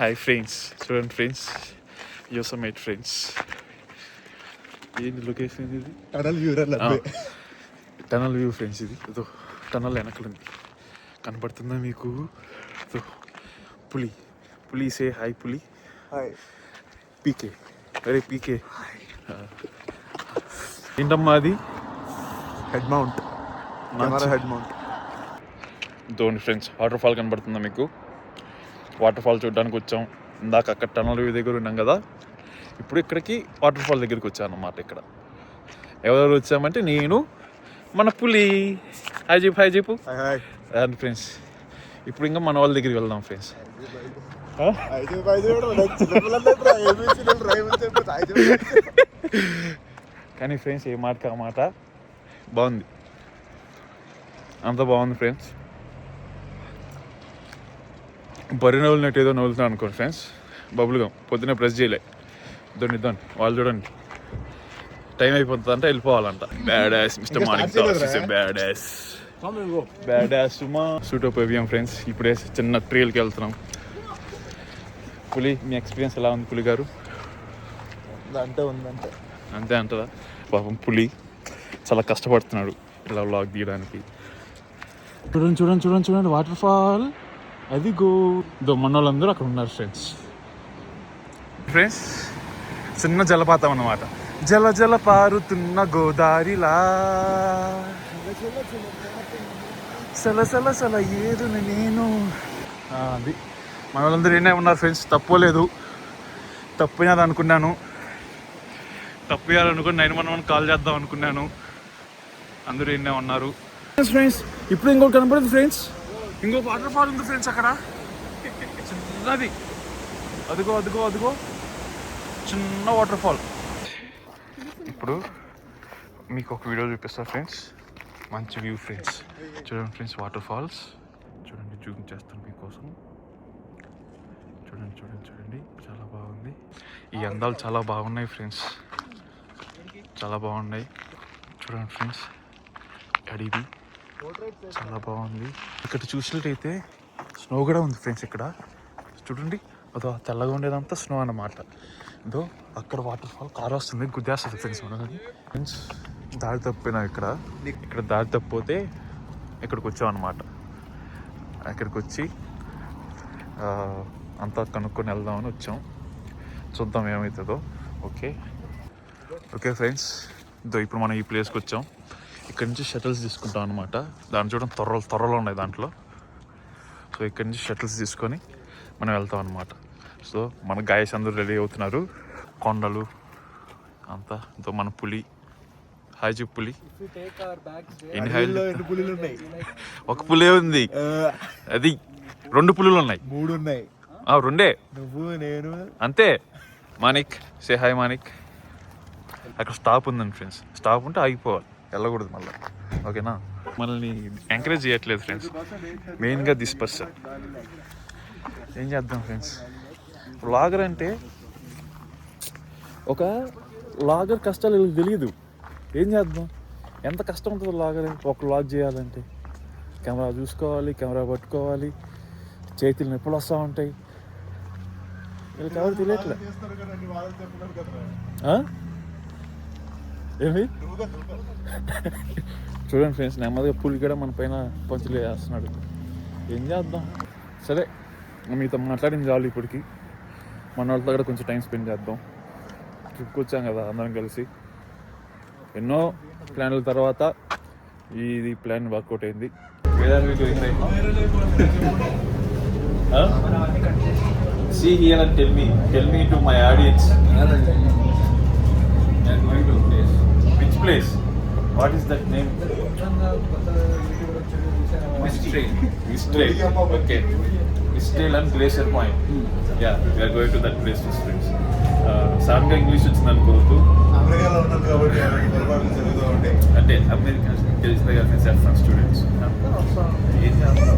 Hi friends, చూడండి friends, యోసమేట్ friends. ఏంటి location ఇది? Tunnel view friends. ఇది ఏదో టనల్ వెనకలుంది, కనపడుతుందా మీకు? పులి పులి సే హాయ్ పులి. హాయ్ పీకే, వెరీ పీకే. ఏంటమ్మా అది? Head mount, camera head mount. ఇదిగోండి ఫ్రెండ్స్, వాటర్ ఫాల్ కనబడుతుందా మీకు? వాటర్ ఫాల్ చూడడానికి వచ్చాం. ఇందాక అక్కడ టనల్ వ్యూ దగ్గర ఉన్నాం కదా, ఇప్పుడు ఇక్కడికి వాటర్ ఫాల్ దగ్గరికి వచ్చాను అన్నమాట. ఇక్కడ ఎవరెవరు వచ్చామంటే నేను, మన పులి. హాయ్ చెప్పు. అండ్ ఫ్రెండ్స్, ఇప్పుడు ఇంకా మన వాళ్ళ దగ్గరికి వెళ్దాం ఫ్రెండ్స్. కానీ ఫ్రెండ్స్, ఏ మాట కా మాట బాగుంది, అంత బాగుంది ఫ్రెండ్స్. బరి నవ్వులినట్టు ఏదో నవ్వులుతున్నాను అనుకోండి ఫ్రెండ్స్. బబుల్గా పొద్దున్నే ప్రెస్ చేయలే. ఇద్దండి వాళ్ళు చూడండి, టైం అయిపోతుంది అంటే వెళ్ళిపోవాలంట. Badass mister Manik Das, badass సుమా. సూట్ అప్ అయ్యాం ఫ్రెండ్స్. ఇప్పుడే చిన్న ట్రైల్కి వెళ్తున్నాం. పులి, మీ ఎక్స్పీరియన్స్ ఎలా ఉంది పులి గారు? అంతే అంటదా? పాపం పులి చాలా కష్టపడుతున్నాడు ఇలా వ్లాగ్ తీయడానికి. చూడండి వాటర్ ఫాల్ అది మన వాళ్ళందరూ అక్కడ ఉన్నారు ఫ్రెండ్స్. చిన్న జలపాతం అన్నమాట. జల పారుతున్న గోదారిలా సల ఏదు నేను. అది మన వాళ్ళందరూ ఏనే ఉన్నారు ఫ్రెండ్స్. తప్పలేదు, తప్పేయాలనుకున్నాను 911 కాల్ చేద్దాం అనుకున్నాను. అందరూ ఏనే ఉన్నారు ఫ్రెండ్స్. ఇప్పుడు ఇంకోటి కనపడదు ఫ్రెండ్స్, ఇంకొక వాటర్ ఫాల్ ఉంది ఫ్రెండ్స్ అక్కడ. చిన్నది, అదిగో చిన్న వాటర్ ఫాల్. ఇప్పుడు మీకు ఒక వీడియో చూపిస్తా ఫ్రెండ్స్, మంచి వ్యూ ఫ్రెండ్స్. చూడండి ఫ్రెండ్స్, వాటర్ ఫాల్స్ చూడండి, జూమ్ చేస్తాను మీకోసం. చూడండి చాలా బాగుంది. ఈ అందాలు చాలా బాగున్నాయి ఫ్రెండ్స్, చాలా బాగున్నాయి. చూడండి ఫ్రెండ్స్, అడివి చాలా బాగుంది. ఇక్కడ చూసినట్టయితే స్నో కూడా ఉంది ఫ్రెండ్స్. ఇక్కడ చూడండి, అదో తెల్లగా ఉండేదంతా స్నో అన్నమాట. ఇదో అక్కడ వాటర్ ఫాల్, కారు వస్తుంది, గుద్దేస్తుంది ఫ్రెండ్స్. ఫ్రెండ్స్, దారి తప్పినా ఇక్కడ దారి తప్పిపోతే ఇక్కడికి వచ్చాం అన్నమాట. ఇక్కడికి వచ్చి అంతా కనుక్కొని వెళ్దామని వచ్చాం. చూద్దాం ఏమవుతుందో. ఓకే ఫ్రెండ్స్, ఇదో ఇప్పుడు మనం ఈ ప్లేస్కి వచ్చాం. ఇక్కడ నుంచి షటిల్స్ తీసుకుంటాం అనమాట. దాన్ని చూడండి, త్వరలు ఉన్నాయి దాంట్లో. సో ఇక్కడ నుంచి షటిల్స్ తీసుకొని మనం వెళ్తాం అనమాట. సో మన గాయస్ అందరూ రెడీ అవుతున్నారు. కొండలు అంతా. ఇంతో మన పులి. హాయ్ చెప్పు పులి. ఎన్ని హాయిలు? ఒక పులే ఉంది, అది 2 పులులు ఉన్నాయి. 3 ఉన్నాయి. 2 నువ్వు నేను అంతే. Manik, say hi Manik. అక్కడ స్టాప్ ఉందండి ఫ్రెండ్స్. స్టాప్ ఉంటే ఆగిపోవాలి, వెళ్ళకూడదు మళ్ళీ. ఓకేనా? మనల్ని ఎంకరేజ్ చేయట్లేదు ఫ్రెండ్స్, మెయిన్గా దిస్ పర్సన్. ఏం చేద్దాం ఫ్రెండ్స్, వ్లాగర్ అంటే ఒక వ్లాగర్ కష్టాలు వీళ్ళకి తెలియదు. ఏం చేద్దాం, ఎంత కష్టం ఉంటుందో వ్లాగర్ ఒక వ్లాగ్ చేయాలంటే. కెమెరా చూసుకోవాలి, కెమెరా పట్టుకోవాలి, చేతులు నొప్పులు వస్తూ ఉంటాయి. వీళ్ళకి ఎవరు తెలియట్లే. ఏమి చూడండి ఫ్రెండ్స్, నెమ్మదిగా పులి కూడా మన పైన పంచులు వేస్తున్నాడు. ఏం చేద్దాం, సరే మీతో మాట్లాడింది చాలు. ఇప్పటికి మన వాళ్ళతో కూడా కొంచెం టైం స్పెండ్ చేద్దాం. ట్రిప్కి వచ్చాం కదా అందరం కలిసి. ఎన్నో ప్లాన్ల తర్వాత ఇది ప్లాన్ వర్కౌట్ అయింది. See here and tell me to my audience. I am going to place. Which place? What is that name? Mistrail. Okay. Mistrail and Glacier Point. Yeah, we are going to that place with friends. Sanga English వచ్చింది అనుకోవద్దు. అమెరికాలో ఉన్నాం కాబట్టి అంటే American తెలిసిన friends students. ఏం చేస్తాం